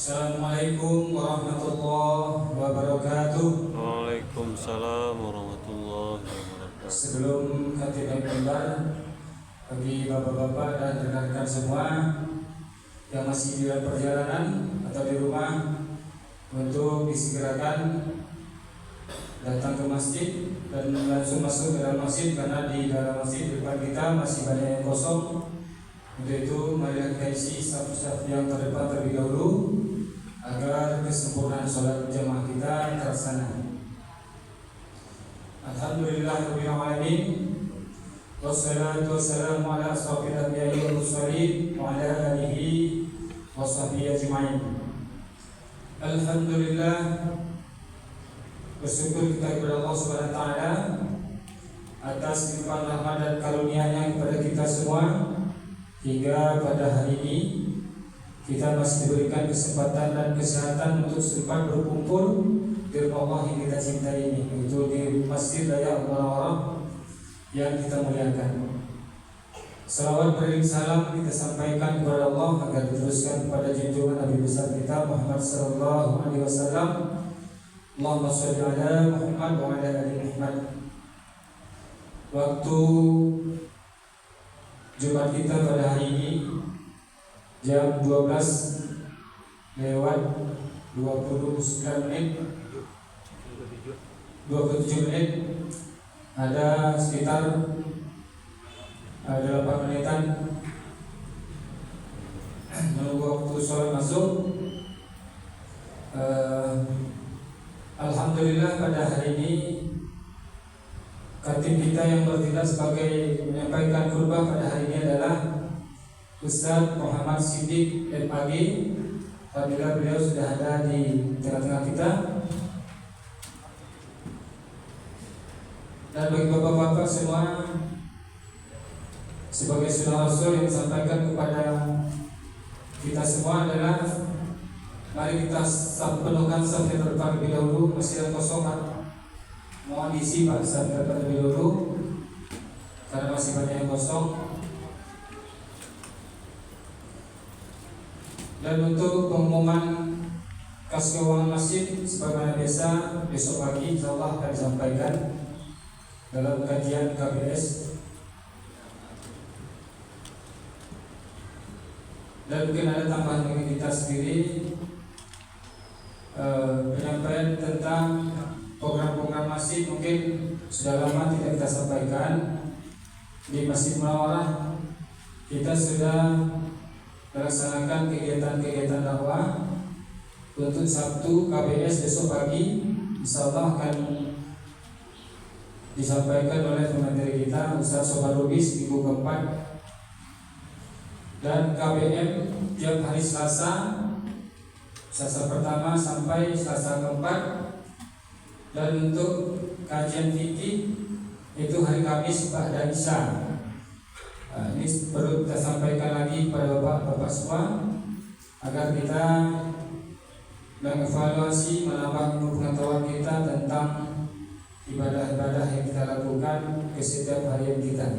Assalamualaikum warahmatullahi wabarakatuh. Waalaikumsalam warahmatullahi wabarakatuh. Sebelum khatib mimbar, bagi bapak-bapak dan rekan-rekan semua yang masih di dalam perjalanan atau di rumah, untuk disegerakan datang ke masjid dan langsung masuk ke dalam masjid, karena di dalam masjid depan kita masih banyak yang kosong. Untuk itu marilah kita isi saf-saf yang terdepan terlebih dahulu agar kesempurnaan sholat berjamaah kita terlaksana. Alhamdulillahirabbil alamin. Wassalatu wassalamu ala asrofil anbiya'i wal mursalin wa ala alihi washabbihi ajma'in. Alhamdulillah, bersyukur kita kepada Allah Subhanahu wa taala atas limpahan rahmat dan karunia-Nya kepada kita semua, hingga pada hari ini kita masih diberikan kesempatan dan kesehatan untuk sempat berkumpul di rumah Allah yang kita cintai ini, yaitu di Masjid Raya Al-Munawwarah yang kita muliakan. Salawat beriring salam kita sampaikan kepada Allah agar diteruskan kepada junjungan Nabi besar kita Muhammad sallallahu alaihi wasallam. Allahumma shalli ala Muhammad wa ala ali Muhammad. Waktu Jumat kita pada hari ini jam 12 lewat 27 menit, ada sekitar 8 menitan menunggu waktu sholat masuk. Alhamdulillah, pada hari ini khatib kita yang bertindak sebagai menyampaikan khutbah pada hari ini adalah Ustaz Muhammad Siddiq MAG. Alhamdulillah, beliau sudah ada di tengah-tengah kita. Dan bagi bapak-bapak semua, sebagai sunnah Rasul yang disampaikan kepada kita semua adalah mari kita penuhkan saf yang terdepan lebih dahulu. Masih ada kosongan, mohon diisi Pak saf terdepan lebih dahulu karena masih banyak yang kosong. Dan untuk pengumuman kas keuangan masjid sebagaimana biasa, besok pagi insyaallah akan disampaikan dalam kajian KBS. Dan mungkin ada tambahan bagi kita sendiri, penyampaian tentang program-program masjid mungkin sudah lama tidak kita sampaikan. Di Masjid Munawwarah kita sudah melaksanakan kegiatan-kegiatan dakwah. Untuk Sabtu KBS besok pagi insyaallah akan disampaikan oleh pemateri kita Ustaz Sobar Lubis minggu keempat, dan KBM tiap hari Selasa pertama sampai Selasa keempat. Dan untuk kajian fikih itu hari Kamis ba'da Isya. Ini perlu kita sampaikan lagi kepada bapak-bapak semua agar kita mengevaluasi, menambah pengetahuan kita tentang ibadah-ibadah yang kita lakukan ke setiap harian kita.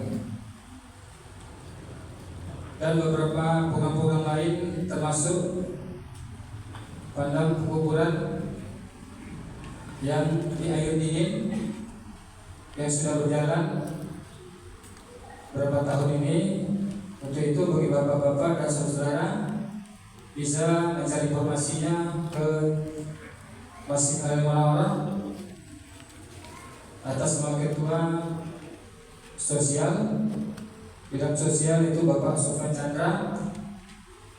Dan beberapa program-program lain termasuk pandang penguburan yang di air dingin yang sudah berjalan berapa tahun ini. Untuk itu bagi bapak-bapak dan saudara bisa mencari informasinya ke Masjid Al-Munawwarah atas nama Ketua Sosial, bidang sosial itu Bapak Sofyan Chandra,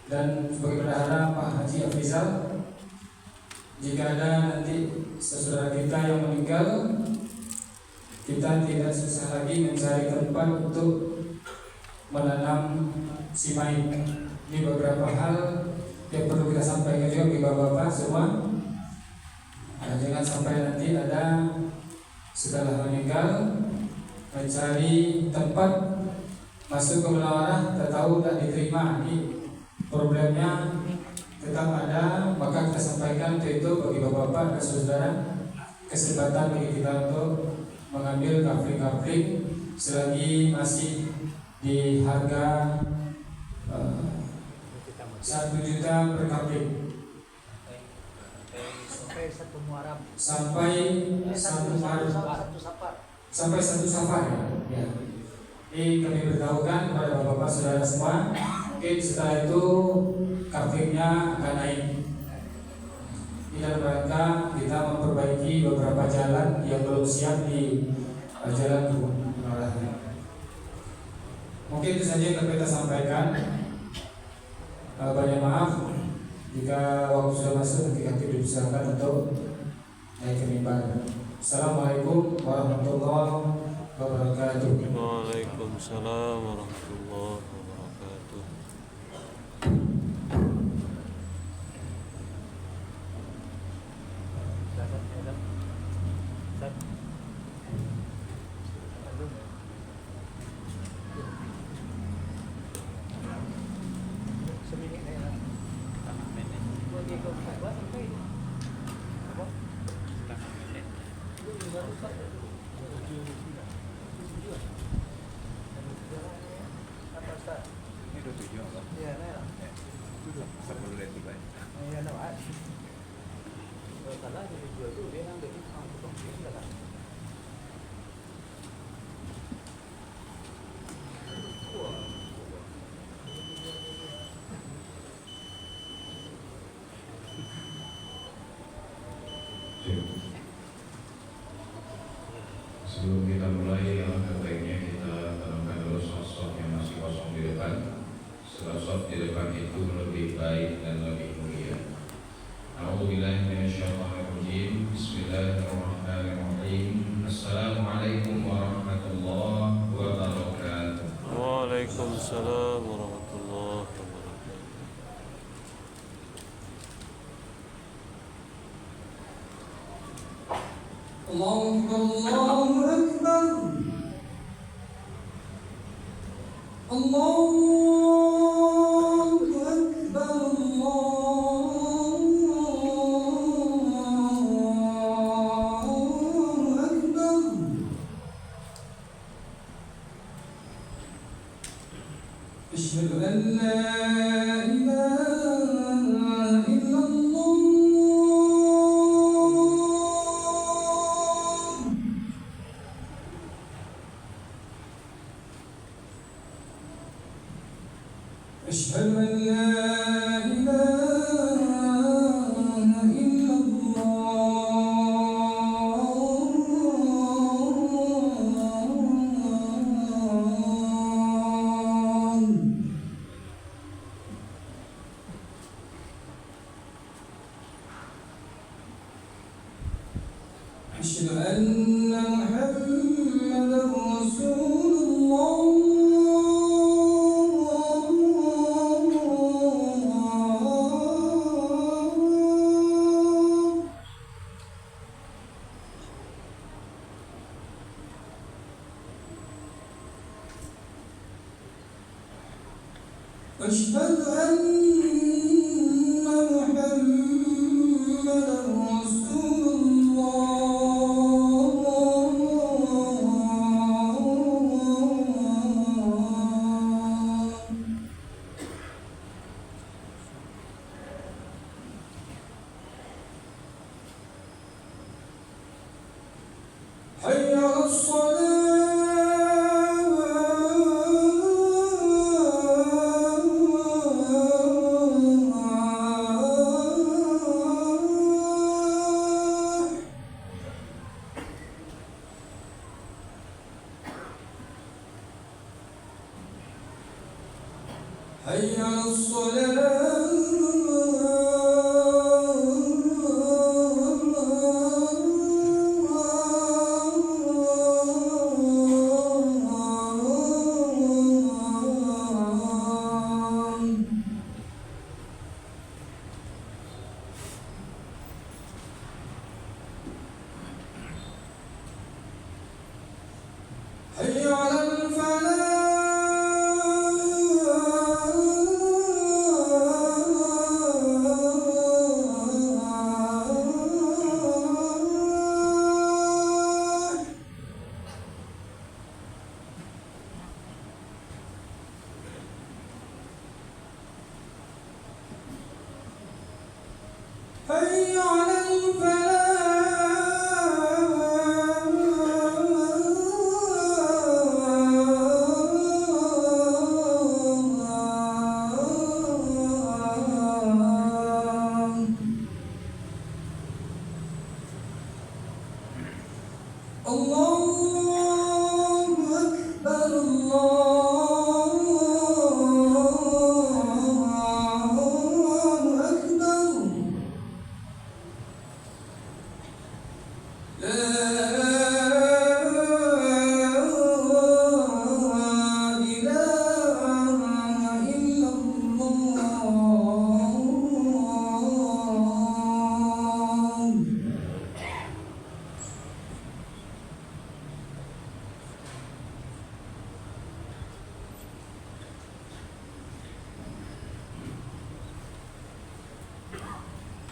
dan sebagai bendahara Pak Haji Afrizal. Jika ada nanti saudara kita yang meninggal, kita tidak susah lagi mencari tempat untuk menanam si mayit. Ini beberapa hal yang perlu kita sampaikan juga bagi bapak-bapak semua. Jangan sampai nanti ada setelah meninggal mencari tempat masuk ke Munawwarah, tak tahu tak diterima. Ini problemnya tetap ada, maka kita sampaikan itu bagi bapak-bapak dan saudara, kesempatan bagi kita untuk mengambil kafling-kafling selagi masih di harga 1 juta per kafling. satu Muharram. Sampai satu Safar. Sampai satu Safar ya. Ini kami beritahukan kepada bapak-bapak saudara semua, mungkin setelah itu kafirnya akan naik. Di dalam rangka kita memperbaiki beberapa jalan yang belum siap di jalan kebun. Mungkin itu saja yang dapat kita sampaikan. Banyak maaf jika waktu sudah masuk, nanti kami dipersilakan untuk naik ke mimbar. Assalamualaikum warahmatullahi wabarakatuh. Waalaikumsalam warahmatullahi wabarakatuh. Sebelum kita mulai, alangkah baiknya kita tanamkan dulu sosok yang masih kosong di depan. Sosok di depan itu lebih baik dan lebih mulia. A'udzubillahi minasyaitonirrajim. Bismillahirrahmanirrahim. Assalamualaikum warahmatullahi wabarakatuh. Waalaikumsalam warahmatullahi wabarakatuh. Allahu Akbar. Allahu Akbar. Allahu Akbar. Asyhadu an la ilaha illallah. أشهد أن لا إله إلا الله. أشهد أن محمدا رسول الله. أشهد أن محمدا رسول الله. حي على الصلاة. حي على الصلاة.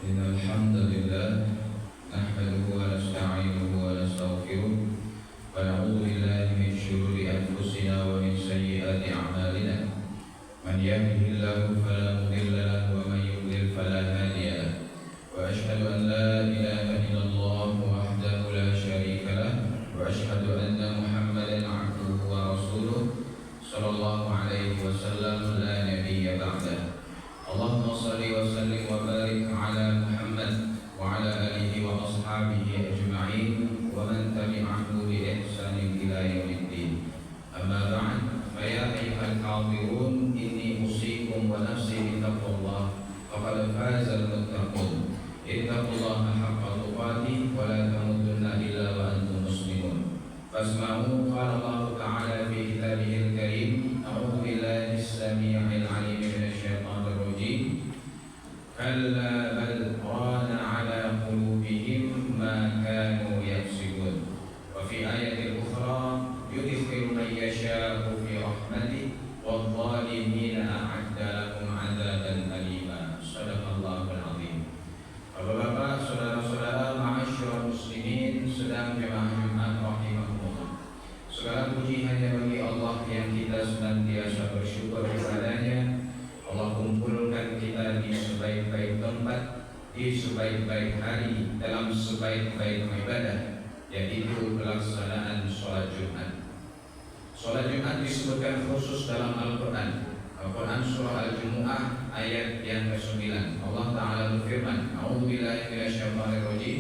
إن الحمد لله نحمده ونستعينه ونستغفره ونعوذ بالله من شرور أنفسنا ومن سيئات أعمالنا من يهده الله فلا مضل له ومن يضلل فلا هادي له وأشهد أن لا إله إلا الله وحده لا شريك له وأشهد أن محمدا عبده ورسوله صلى الله عليه وسلم لا نبي بعده اللهم صل وسلم وبارك على محمد وعلى آله وأصحابه أجمعين ومن تبعه بإحسان إلى يوم الدين أما بعد فيا أيها الحاضرون إني أوصيكم ونفسي بتقوى الله فقد فاز المتقون اتقوا الله حق تقاته ولا تموتن إلا وأنتم مسلمون فاسمعوا قال الله تعالى في كتابه الكريم أعوذ بالله السميع العليم من الشيطان الرجيم كلا بل ران على قلوبهم ما كانوا يكسبون وفي آية أخرى يدخل من يشاء في رحمته والظالمين أعد لهم عذابا أليما صدق الله العظيم. Bapak-bapak, saudara-saudara, ma'asyiral muslimin, sedang jemaah Jumat rahimahumullah. Segala puji hanya bagi Allah yang kita senantiasa bersyukur kepadanya. Allah kumpulkan kita di sebaik-baik tempat, di sebaik-baik hari, dalam sebaik-baik ibadah, yaitu pelaksanaan sholat Jumat. Sholat Jumat disebutkan khusus dalam Al-Quran. Al-Quran surah Al-Jumu'ah ayat yang ke-9. Allah Ta'ala berfirman, A'udzubillahi minasyaitonirrajim.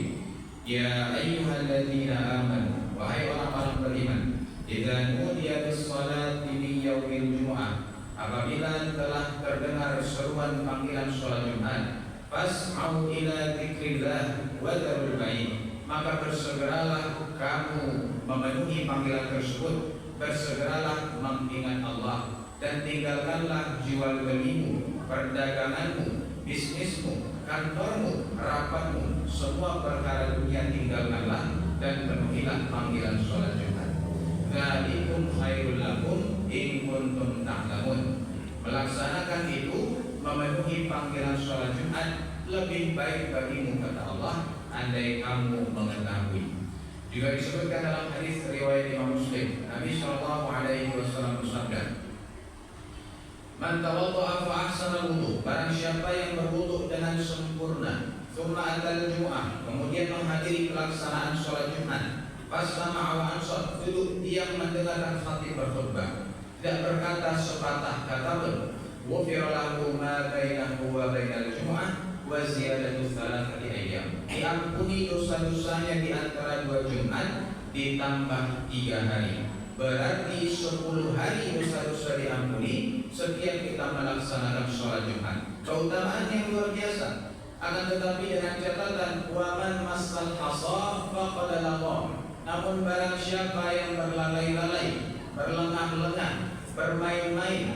Ya ayyuhalladzina amanu, wahai orang-orang beriman, idza nudiya bis-shalati min yaumil jumu'ah, apabila telah terdengar seruan panggilan sholat Jumat, fas'au ila dzikrillah wa dzarul bait, maka bersegeralah kamu memenuhi panggilan tersebut, bersegeralah mengingat Allah, dan tinggalkanlah jual belimu, perdaganganmu, bisnismu, kantormu, rapatmu, semua perkara dunia tinggalkanlah dan penuhilah panggilan sholat Jumat. Dzalikum khairul lakum in kuntum ta'lamun. Melaksanakan itu, memenuhi panggilan sholat Jumat lebih baik bagimu, kata Allah, andai kamu mengetahui. Juga disebutkan dalam hadis riwayat Imam Muslim, Nabi SAW bersabda, Man tawadda'a fa ahsana wudu, barang siapa yang berwudu dengan sempurna, tsumma atal jumu'ah, kemudian menghadiri pelaksanaan sholat Jumat, fasama'a wa ansat, duduk diam mendengarkan khatib berkhutbah, tidak berkata sepatah kata pun, ghufira lahu ma bainahu wa bainal jumu'ah wa ziyadatu thalathati ayyam, diampuni dosa-dosanya di antara dua Jumat ditambah 3 hari. Berarti 10 hari dosa-dosa diampuni setiap kita melaksanakan sholat Jumat. Keutamaan yang luar biasa. Akan tetapi dengan catatan waman masal hasa faqad lagha. Namun barang siapa yang berlalai-lalai, berlengah-lengah, bermain-main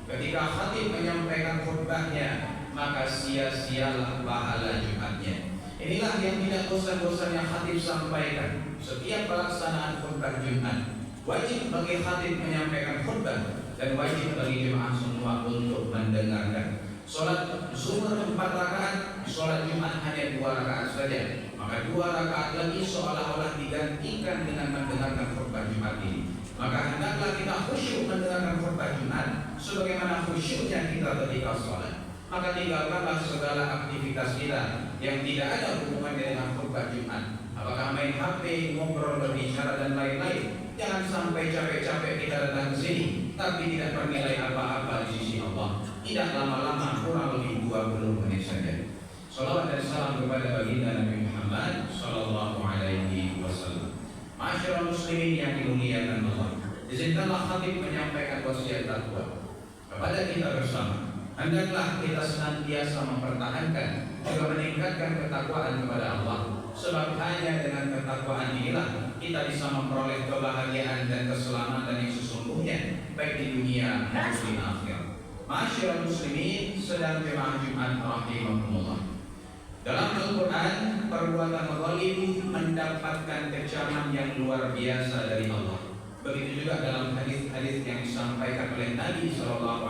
ketika khatib menyampaikan khutbahnya, maka sia-sialah pahala Jumatnya. Inilah yang tidak bosan-bosannya khatib sampaikan setiap pelaksanaan khutbah Jumat. Wajib bagi khatib menyampaikan khutbah dan wajib bagi jemaah semua untuk mendengarkan. Sholat zuhur 4 rakaat, sholat Jumat hanya 2 rakaat saja. Maka 2 rakaat lagi seolah-olah digantikan dengan mendengarkan khutbah Jumat ini. Maka hendaklah kita khusyuk mendengarkan khutbah Jumat sebagaimana khusyuknya kita ketika sholat. Maka tinggalkanlah segala aktivitas kita yang tidak ada hubungannya dengan khutbah Jumat. Apakah main HP, ngobrol, berbicara dan lain-lain. Jangan sampai capek-capek kita datang ke sini tapi tidak bernilai apa-apa di sisi Allah. Tidak lama-lama, kurang lebih 20 menit saja. Salawat dan salam kepada baginda Nabi Muhammad sallallahu alaihi wasallam. Ma'asyiral muslimin yang dimuliakan Allah, izinkanlah khatib menyampaikan wasiat takwa kepada kita bersama. Hendaklah kita senantiasa mempertahankan juga meningkatkan ketakwaan kepada Allah. Sebab hanya dengan ketakwaan inilah kita bisa memperoleh kebahagiaan dan keselamatan yang sesungguhnya baik di dunia maupun di akhirat. Ma'asyiral muslimin, sedang jemaah Jumat rahimahumullah. Dalam Al-Quran, perbuatan zalim mendapatkan kecaman yang luar biasa dari Allah. Begitu juga dalam hadis-hadis yang disampaikan oleh Nabi SAW.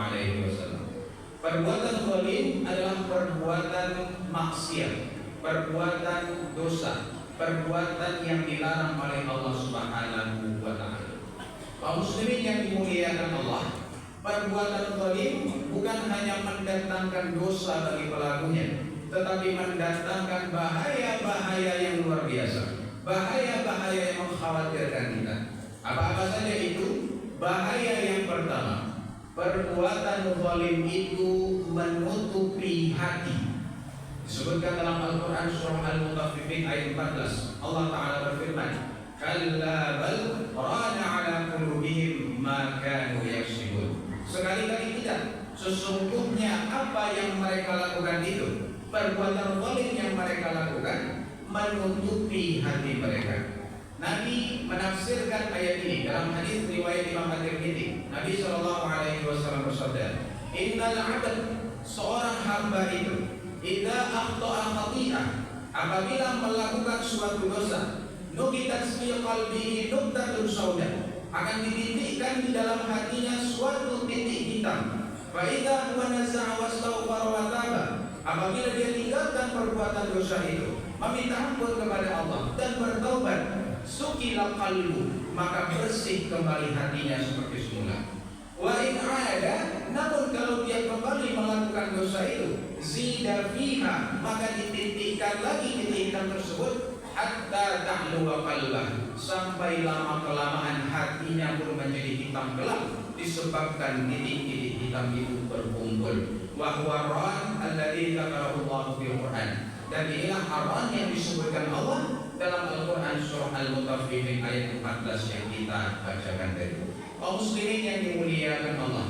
Perbuatan zalim adalah perbuatan maksiat, perbuatan dosa, perbuatan yang dilarang oleh Allah Subhanahu wa taala. Kaum muslimin yang dimuliakan Allah, perbuatan zalim bukan hanya mendatangkan dosa bagi pelakunya, tetapi mendatangkan bahaya-bahaya yang luar biasa, bahaya-bahaya yang mengkhawatirkan kita. Apa-apa saja itu? Bahaya yang pertama, perbuatan zalim itu menutupi hati. Disebutkan dalam Al-Quran surah Al-Mutaffifin ayat 14, Allah Ta'ala berfirman, kalla bal rana ala qulubihim ma kanu yaksibun. Sekali-kali tidak, sesungguhnya apa yang mereka lakukan itu, perbuatan zalim yang mereka lakukan, menutupi hati mereka. Nabi menafsirkan ayat ini dalam hadis riwayat Imam At-Tirmidzi. Nabi SAW bersabda, innal 'abd, seorang hamba itu, idza akhta'a khati'ah, apabila melakukan suatu dosa, nukitat fi qalbihi nuqtatun sauda, akan dititikkan di dalam hatinya suatu titik hitam. Fa idza huwa naza'a wastaghfara wa taba, apabila dia tinggalkan perbuatan dosa itu, meminta ampun kepada Allah dan bertaubat, sukila qalbu, maka bersih kembali hatinya seperti semula. Wa in 'ada, namun kalau dia kembali melakukan dosa itu, zida fiha, maka dititikkan lagi titik hitam tersebut, hatta ta'luwa qalbah, sampai lama kelamaan hatinya pun menjadi hitam gelap disebabkan titik-titik hitam itu berkumpul. Wa huwa ran alladzi dzakarahu Allah fil Qur'an, dan inilah haram yang disebutkan Allah dalam Al-Quran surah Al-Mutaffifin ayat 14 yang kita bacakan tadi. Kaum muslimin yang dimuliakan Allah,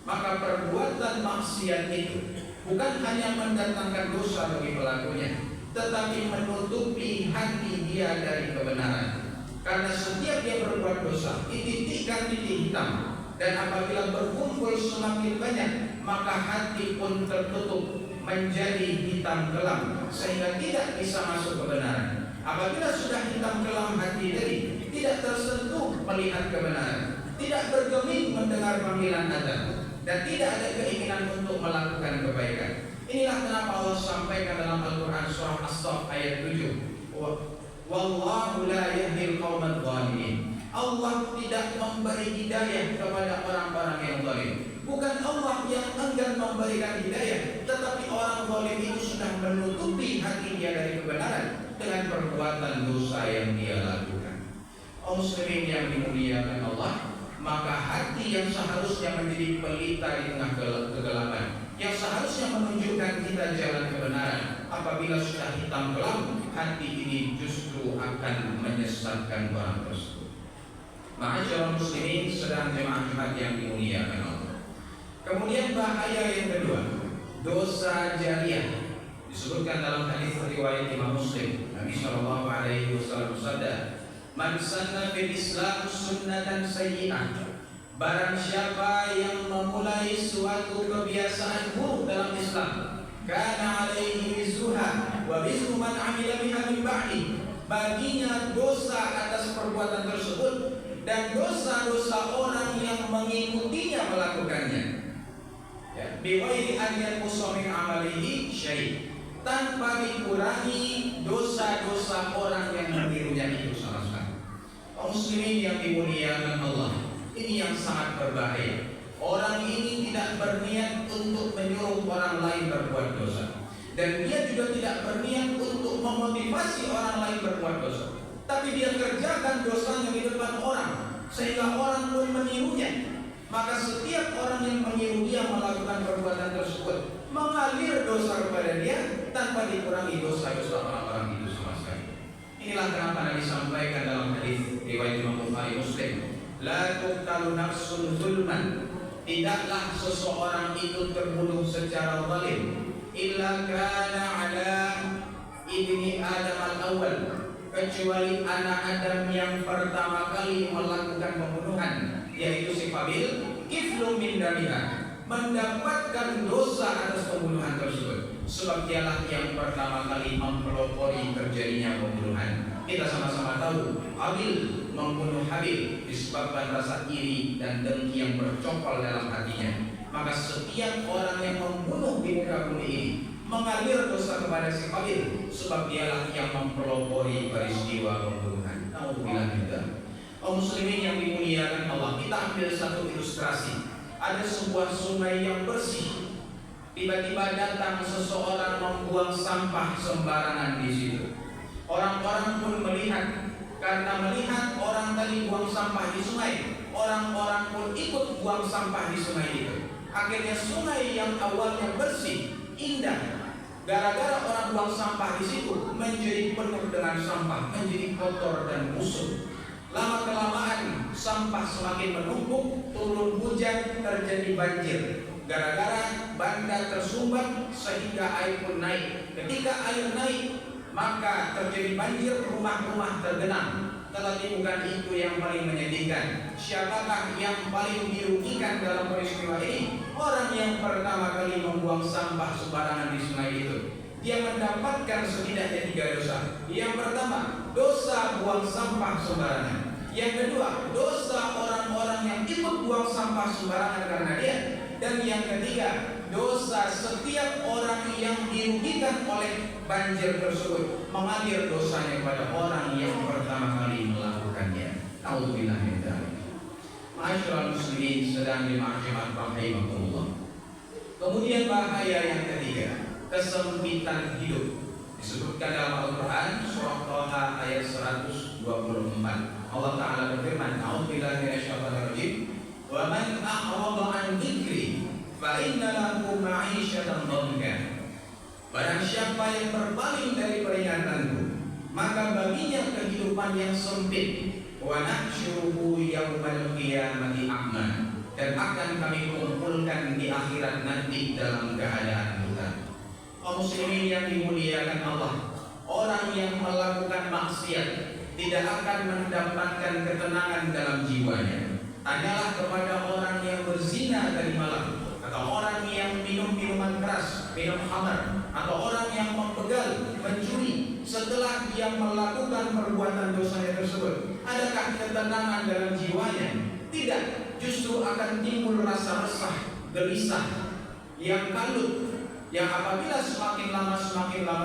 maka perbuatan maksiat itu bukan hanya mendatangkan dosa bagi pelakunya, tetapi menutupi hati dia dari kebenaran. Karena setiap dia berbuat dosa, dititikkan titik hitam, dan apabila berkumpul semakin banyak, maka hati pun tertutup menjadi hitam kelam sehingga tidak bisa masuk kebenaran. Apabila sudah hitam kelam hati tadi, tidak tersentuh melihat kebenaran, tidak bergeming mendengar panggilan azan, dan tidak ada keinginan untuk melakukan kebaikan. Inilah kenapa Allah sampaikan dalam Al-Quran surah As-Saff ayat 7, wallahu la yahdil qaumadz zalimin. Allah tidak memberi hidayah kepada orang-orang yang zalim. Bukan Allah yang enggan memberikan hidayah, tetapi orang zalim itu sudah menutupi hati dia dari kebenaran dengan perbuatan dosa yang dia lakukan. Kaum muslimin yang dimuliakan Allah, maka hati yang seharusnya menjadi pelita di tengah kegelapan, yang seharusnya menunjukkan kita jalan kebenaran, apabila sudah hitam kelam, hati ini justru akan menyesatkan orang tersebut. Ma'asyiral muslimin sedang jemaah Jumat yang dimuliakan Allah. Kemudian bahaya yang kedua, dosa jariyah. Disebutkan dalam hadis riwayat Imam Muslim, Nabi sallallahu alaihi wasallam bersabda, man sanna fil Islam sunnatan sayyi'ah, barang siapa yang memulai suatu kebiasaan buruk dalam Islam, kana alaihi wizruha wa wizru man amila biha min ba'di, baginya dosa atas perbuatan tersebut dan dosa-dosa orang yang mengikutinya melakukannya. Ya, biwairi an yanqusa min amalihi syai', tanpa dikurangi dosa-dosa orang yang menirunya itu sama sekali. Kaum muslimin yang dimuliakan Allah, ini yang sangat berbahaya. Orang ini tidak berniat untuk menyuruh orang lain berbuat dosa, dan dia juga tidak berniat untuk memotivasi orang lain berbuat dosa, tapi dia kerjakan dosanya di depan orang sehingga orang pun menirunya. Maka setiap orang yang meniru dia melakukan perbuatan tersebut mengalir dosa kepada dia tanpa dikurangi dosa-dosa orang-orang itu sama sekali. Inilah kenapa Nabi sampaikan dalam hadis riwayat Imam Bukhari Muslim, la tuqtalu nafsun zulman, tidaklah seseorang itu terbunuh secara zalim, illa kana ala ibni Adam al-awwal, kecuali anak Adam yang pertama kali melakukan pembunuhan, yaitu si Qabil, kiflum min damiha, mendapatkan dosa atas pembunuhan tersebut, sebab dialah yang pertama kali mempelopori terjadinya pembunuhan. Kita sama-sama tahu Qabil membunuh Habil disebabkan rasa iri dan dengki yang bercokol dalam hatinya. maka setiap orang yang membunuh di muka bumi ini mengalir dosa kepada si Qabil, sebab dialah yang mempelopori peristiwa pembunuhan. Nauzubillah min dzalik. Kaum muslimin yang dimuliakan Allah, kita ambil satu ilustrasi. Ada sebuah sungai yang bersih. Tiba-tiba datang seseorang membuang sampah sembarangan di situ. Orang-orang pun melihat. Karena melihat orang tadi buang sampah di sungai, orang-orang pun ikut buang sampah di sungai itu. Akhirnya sungai yang awalnya bersih, indah, gara-gara orang buang sampah di situ menjadi penuh dengan sampah, menjadi kotor dan busuk. Lama-kelamaan sampah semakin menumpuk, turun hujan, terjadi banjir. Gara-gara bandar tersumbat sehingga air pun naik. Ketika air naik, maka terjadi banjir, rumah-rumah tergenang. Tetapi bukan itu yang paling menyedihkan. Siapakah yang paling dirugikan dalam peristiwa ini? Orang yang pertama kali membuang sampah sembarangan di sungai itu. Dia mendapatkan setidaknya 3 dosa. Yang pertama, dosa buang sampah sembarangan. Yang kedua, dosa orang-orang yang ikut buang sampah sembarangan karena dia. Dan yang ketiga, dosa setiap orang yang dirugikan oleh banjir tersebut, mengalir dosanya kepada orang yang pertama kali melakukannya. Nauzubillah min dzalik. Ma'asyiral muslimin sedang dima'asyirat rahimakumullah. Kemudian bahaya yang ketiga, kesempitan hidup. Disebutkan dalam Al-Quran surah Thaha ayat 124. Allah Ta'ala berfirman, A'udzubillahi minasyaitonir rajim. Wa man a'rada 'an dzikri fa inna lahu ma'isyatan dhanka. Barang siapa yang berpaling dari peringatanku, maka baginya kehidupan yang sempit. Wa nahsyuruhu yaumal qiyamati a'ma. Dan akan kami kumpulkan di akhirat nanti dalam keadaan buta. Kaum muslimin yang dimuliakan Allah, orang yang melakukan maksiat tidak akan mendapatkan ketenangan dalam jiwanya. Tanyalah kepada orang yang berzina tadi malam, atau orang yang minum minuman keras, minum khamar, atau orang yang membegal, mencuri. Setelah dia melakukan perbuatan dosanya tersebut, adakah ketenangan dalam jiwanya? Tidak, justru akan timbul rasa resah, gelisah, yang kalut, yang apabila semakin lama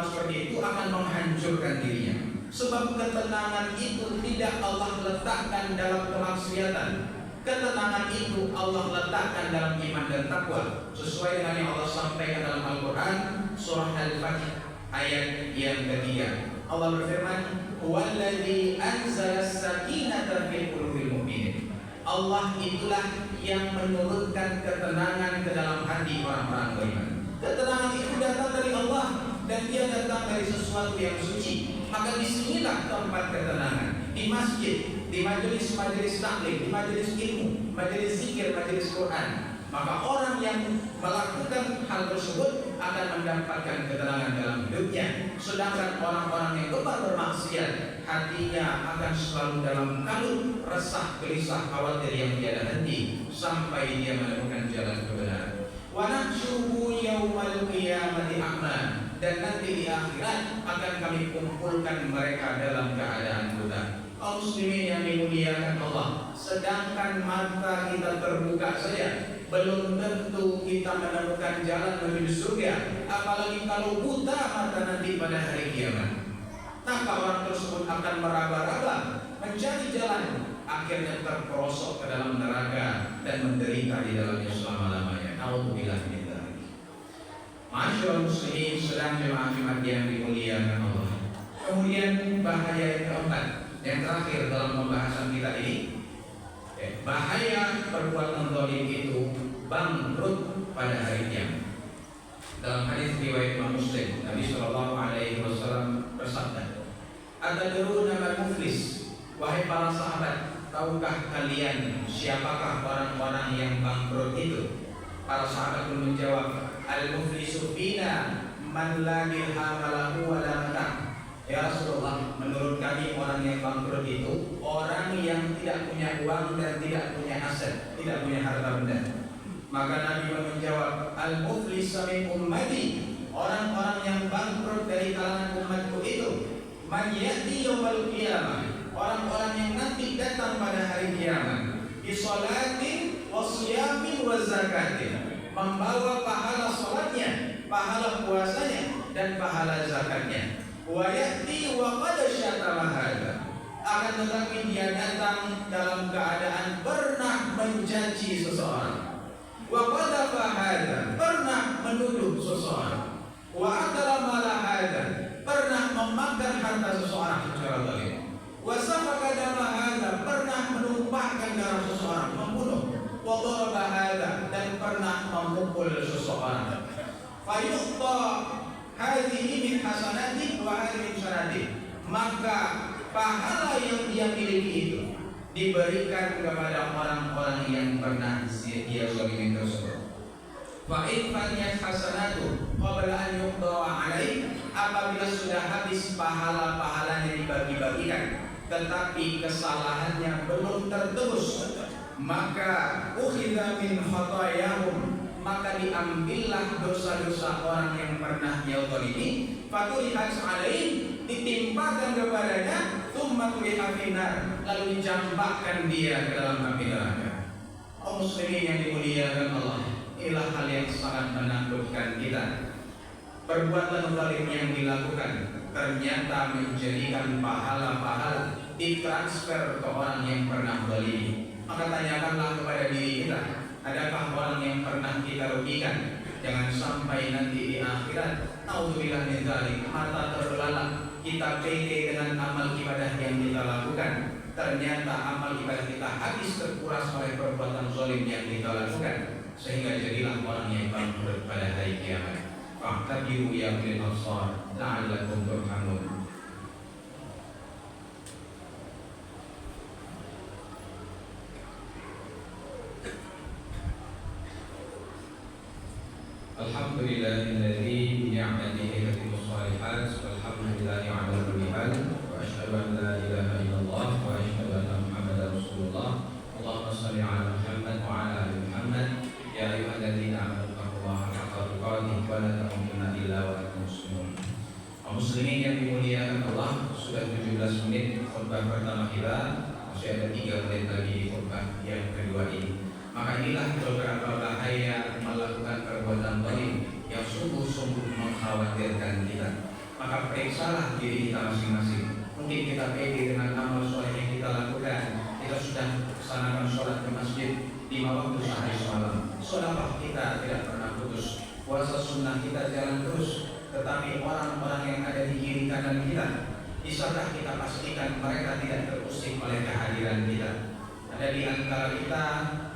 seperti itu akan menghancurkan dirinya. Sebab ketenangan itu tidak Allah letakkan dalam kemaksiatan. Ketenangan itu Allah letakkan dalam iman dan takwa, sesuai dengan yang Allah sampaikan dalam Al-Quran surah Al-Fatih ayat yang ketiga. Allah berfirman, "Walladzi anzala as-sakinata fil qulubil mu'minin." Allah itulah yang menurunkan ketenangan ke dalam hati orang-orang beriman. Ketenangan itu datang dari Allah dan dia datang dari sesuatu yang suci. Maka disinilah tempat ketenangan, di masjid, di majelis-majelis taklim, di majelis ilmu, majelis zikir, majelis Quran. Maka orang yang melakukan hal tersebut akan mendapatkan ketenangan dalam hidupnya. Sedangkan orang-orang yang gemar bermaksiat, hatinya akan selalu dalam kalut, resah, gelisah, khawatir yang tiada henti sampai dia menemukan jalan kebenaran. Wa nahsyuruhu yaumal qiyamati a'ma. Dan nanti di akhirat akan kami kumpulkan mereka dalam keadaan buta. Kaum muslimin yang dimuliakan Allah, sedangkan mata kita terbuka saja, belum tentu kita menemukan jalan menuju surga. Apalagi kalau buta mata nanti pada hari kiamat. Maka orang tersebut akan meraba-raba mencari jalan, akhirnya terperosok ke dalam neraka dan menderita di dalamnya selama-lamanya. Nauzubillah min dzalik. Masyaallah muslimin sedang jemaah-jemaah yang dimuliakan Allah. Kemudian bahaya yang keempat, yang terakhir dalam pembahasan kita ini, bahaya perbuatan zalim itu bangkrut pada hari kiamat. Dalam hadis riwayat Imam Muslim, Nabi Shallallahu Alaihi Wasallam bersabda, "Atadruna man muflis?" Wahai para sahabat, tahukah kalian siapakah orang-orang yang bangkrut itu? Para sahabat pun menjawab, "Al-muflisu fina man la dirham lahu wa la mata'." Ya Rasulullah, menurut kami orang yang bangkrut itu orang yang tidak punya uang dan tidak punya aset, tidak punya harta benda. Maka Nabi menjawab, "Al-muflisu min ummati." Orang-orang yang bangkrut dari kalangan umatku itu man ya'ti yaumil qiyamah, orang-orang yang nanti datang pada hari kiamat, bi sholatin wa shiyamin wa zakatin. membawa pahala sholatnya, pahala puasanya, dan pahala zakatnya. Wa ya'ti wa qad syatama hadza. Akan tetapi dia datang dalam keadaan pernah mencaci seseorang. Wa qadhafa hadza, pernah menuduh seseorang. Wa akala mala hadza, pernah memakan harta seseorang secara zalim. Wa safaka dama hadza, pernah menumpahkan darah seseorang, membunuh. Wa daraba hadza, dan pernah memukul seseorang. Fayuqta hadhihi min hasanati wa hadhihi min sanati. Maka pahala yang dia miliki itu diberikan kepada orang-orang yang pernah dia zalimi tersebut. Fa in faniyat hasanatu qabla an yuqda alaih, apabila sudah habis pahala-pahalanya dibagi-bagikan tetapi kesalahannya belum tertebus, maka ukhidha min khatayahum, maka diambillah dosa-dosa orang yang pernah dia zalimi, fatulihat alaih, ditimpakan kepadanya, tsumma tuliha finar, lalu dicampakkan dia ke dalam api neraka. Kaum muslimin yang dimuliakan Allah, inilah hal yang sangat menakutkan kita. Perbuatan zalim yang dilakukan ternyata menjadikan pahala-pahala ditransfer ke orang yang pernah zalimi. Maka tanyakanlah kepada diri kita, adakah orang yang pernah kita rugikan? Jangan sampai nanti di akhirat, naudzubillah min dzalik, mata terbelalak, kita pede dengan amal ibadah yang kita lakukan. Ternyata amal ibadah kita habis terkuras oleh perbuatan zalim yang kita lakukan, sehingga jadilah orang yang bangkrut pada hari kiamat. Fa'tabiru ya ulil absar la'allakum turhamun. Alhamdulillahilladzi bi ni'matihi tatimmu shalihat, walhamdulillahi 'ala kulli hal, wa asyhadu an la ilaha illallah wa asyhadu anna Muhammadar Rasulullah. Allahumma shalli 'ala Muhammad wa 'ala ali Muhammad. Ya ayyuhalladzina amanu taqullaha haqqa tuqatih wa la tamutunna illa wa antum muslimun. Kaum muslimin yang dimuliakan Allah, sudah 17 menit khutbah pertama kita, masih ada 3 menit lagi di khutbah yang kedua ini. Maka inilah beberapa bahaya melakukan perbuatan zalim yang sungguh-sungguh mengkhawatirkan kita. Maka periksalah diri kita masing-masing. Mungkin kita pede dengan amal soleh yang kita lakukan. Kita sudah laksanakan sholat di masjid 5 waktu sehari semalam. Sedekah kita tidak pernah putus. Puasa sunnah kita jalan terus. Tetapi orang-orang yang ada di kiri kanan kita, bisakah kita pastikan mereka tidak terusik oleh kehadiran kita? Ada di antara kita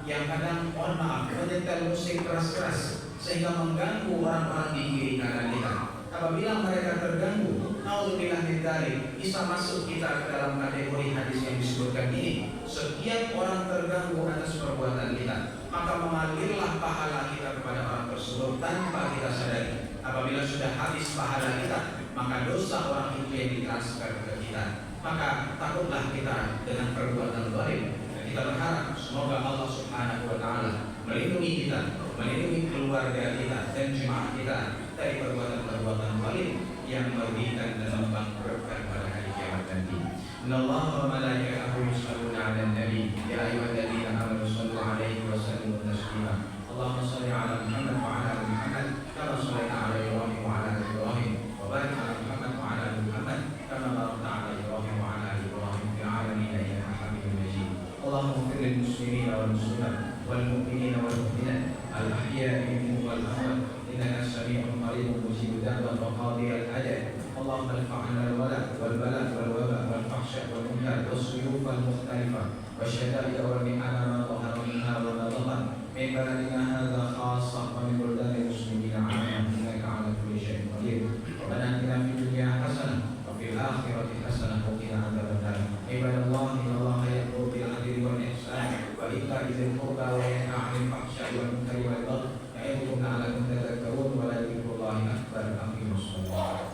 yang kadang, mohon maaf, menyetel musik keras-keras sehingga mengganggu orang-orang di kiri kanan kita. Apabila mereka terganggu, naudzubillah min dzalik, bisa masuk kita ke dalam kategori hadis yang disebutkan ini. Setiap orang terganggu atas perbuatan kita, maka mengalirlah pahala kita kepada orang tersebut tanpa kita sadari. Apabila sudah habis pahala kita, maka dosa orang itu yang ditransfer ke kita. Maka takutlah kita dengan perbuatan zalim. Kita berharap semoga Allah Subhanahu wa taala melindungi kita, melindungi keluarga kita dan jemaah kita dari perbuatan-perbuatan zalim yang merugikan dan membangkrutkan pada hari kiamat nanti. Innallaha wa malaikatahu yusholluna 'alan nabi ya ayyuhalladzina amanu shallu 'alaihi wa sallimu taslima. Allahumma shalli 'ala Muhammad wa 'ala ali Muhammad kama shallaita 'ala Ibrahim wa 'ala ali Ibrahim wa barik 'ala Muhammad wa 'ala ali Muhammad kama barakta 'ala Ibrahim wa 'ala ali Ibrahim fil 'alamin innaka Hamidum Majid. Allahumma ighfir lil muslimin wal muslimat wal mu'minin wal mu'minat al ahya'i minhum wal amwat innaka samii'un qaribun mujibud da'wat wa qadiyal hajat. Allahumma irfa'na al wala wal bala wal waba wal fahsya wal munkar was suyuf al mukhtalifah wasyada'id wal mi'ana ma dhahara minha wa ma dhahara min baladina hadza khassah wa min buldanil muslimin 'amman innaka 'ala kulli syai'in qadir. Rabbana atina fid dunya hasanah wa fil akhirati hasanah wa qina adzabannar. Ibadallah, innallaha ya'muru bil 'adli wal ihsan wa ita'i dzil qurba wa yanha 'anil fahsya'i wal munkari wal baghi ya'idukum la'allakum tadhakkarun wa la dzikrullahi akbar. Aqimus shalah.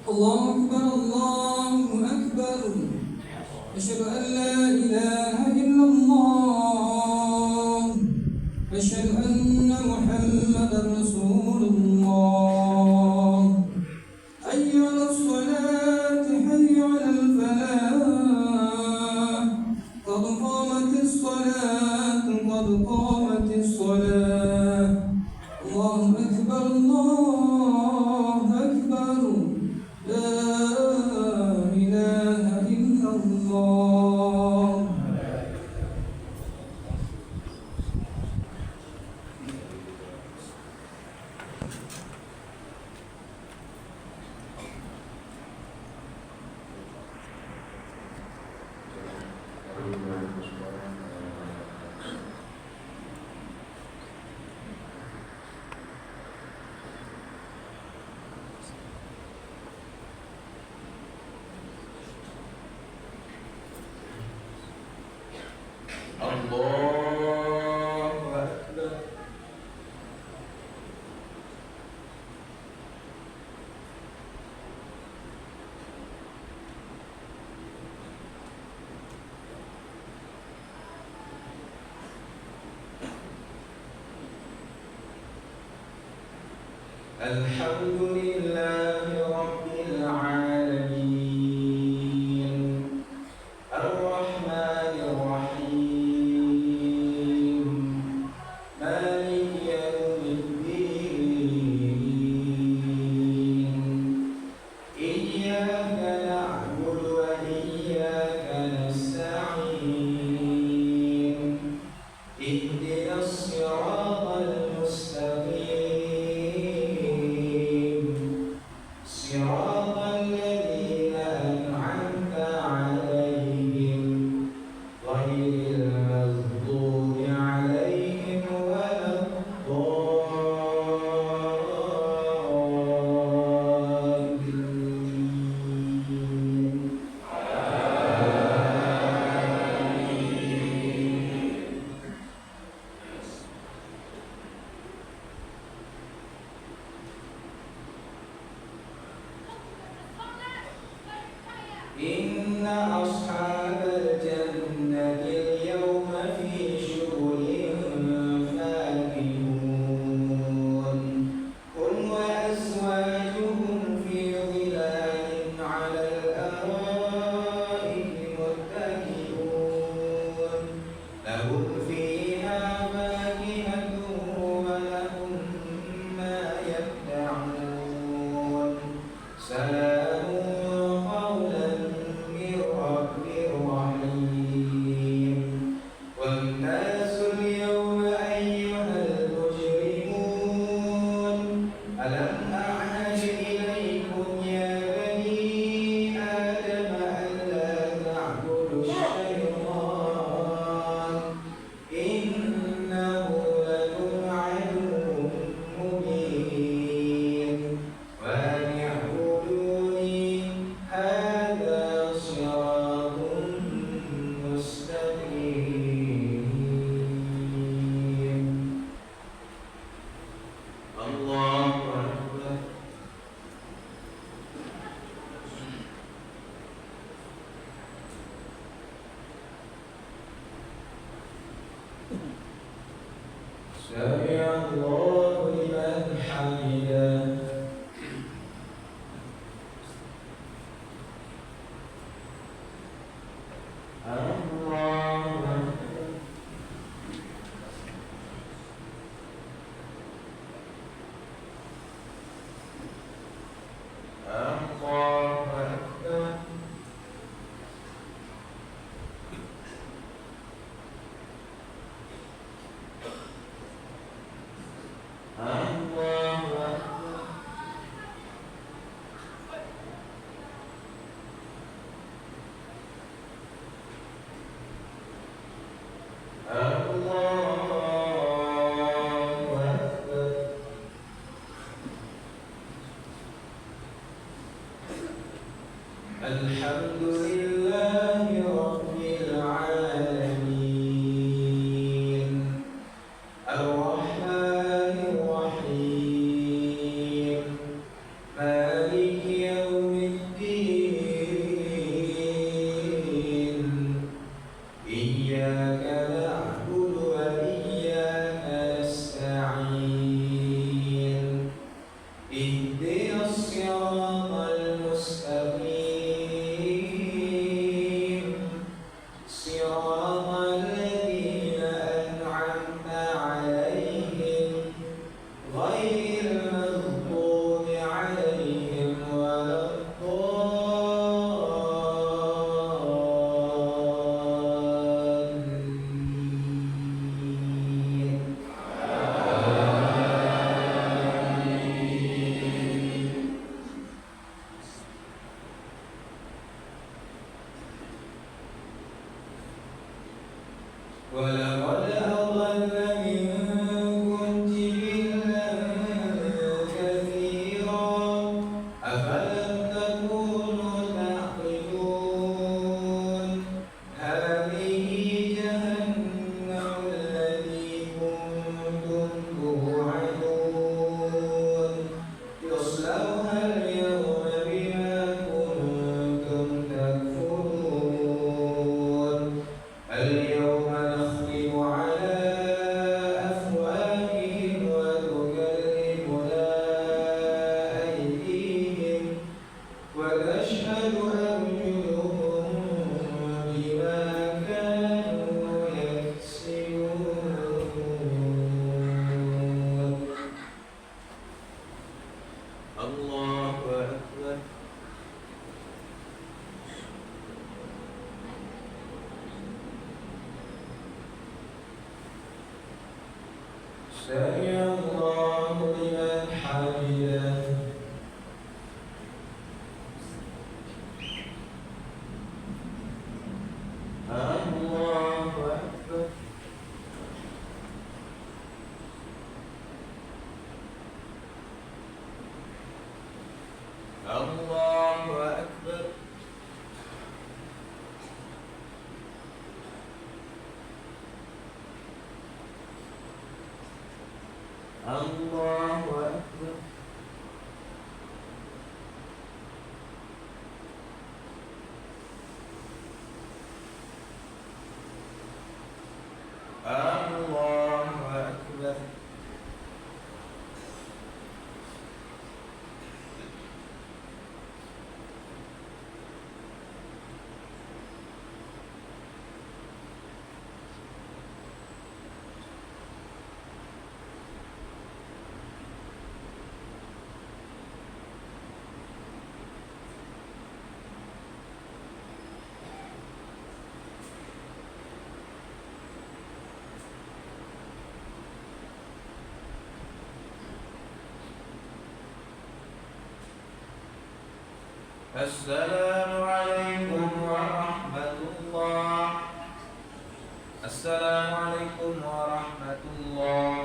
Allahu Akbar, Allahu أشهد أن لا إله إلا الله أشهد أن محمدا رسول الله حي على الصلاة حي على الفلاح قد قامت الصلاة قد قامت الصلاة الله أكبر الله أكبر لا إله إلا الله الحمد لله رب العالمين الرحمن الرحيم مالك يوم الدين إياك نعبد وإياك نستعين اهدنا الصراط المستقيم صراط الذين أنعمت عليهم غير المغضوب عليهم ولا الضالين إن أصحاب الجنة اليوم في شغل فاكهون هم وأزواجهم في ظلال على الأرائك متكئون لهم فيها فاكهة ولهم ما يدعون سلام قولا من رب رحيم وامتازوا اليوم أيها المجرمون ألم أعهد إليكم يا بني آدم ألا تعبدوا الشيطان إنه لكم عدو مبين وأن اعبدوني هذا صراط مستقيم الله أكبر سمع الله لمن حمده الله أكبر الله أكبر سمع الله لمن حمده الله أكبر الله أكبر الله أكبر الله أكبر السلام عليكم ورحمة الله. السلام عليكم ورحمة الله.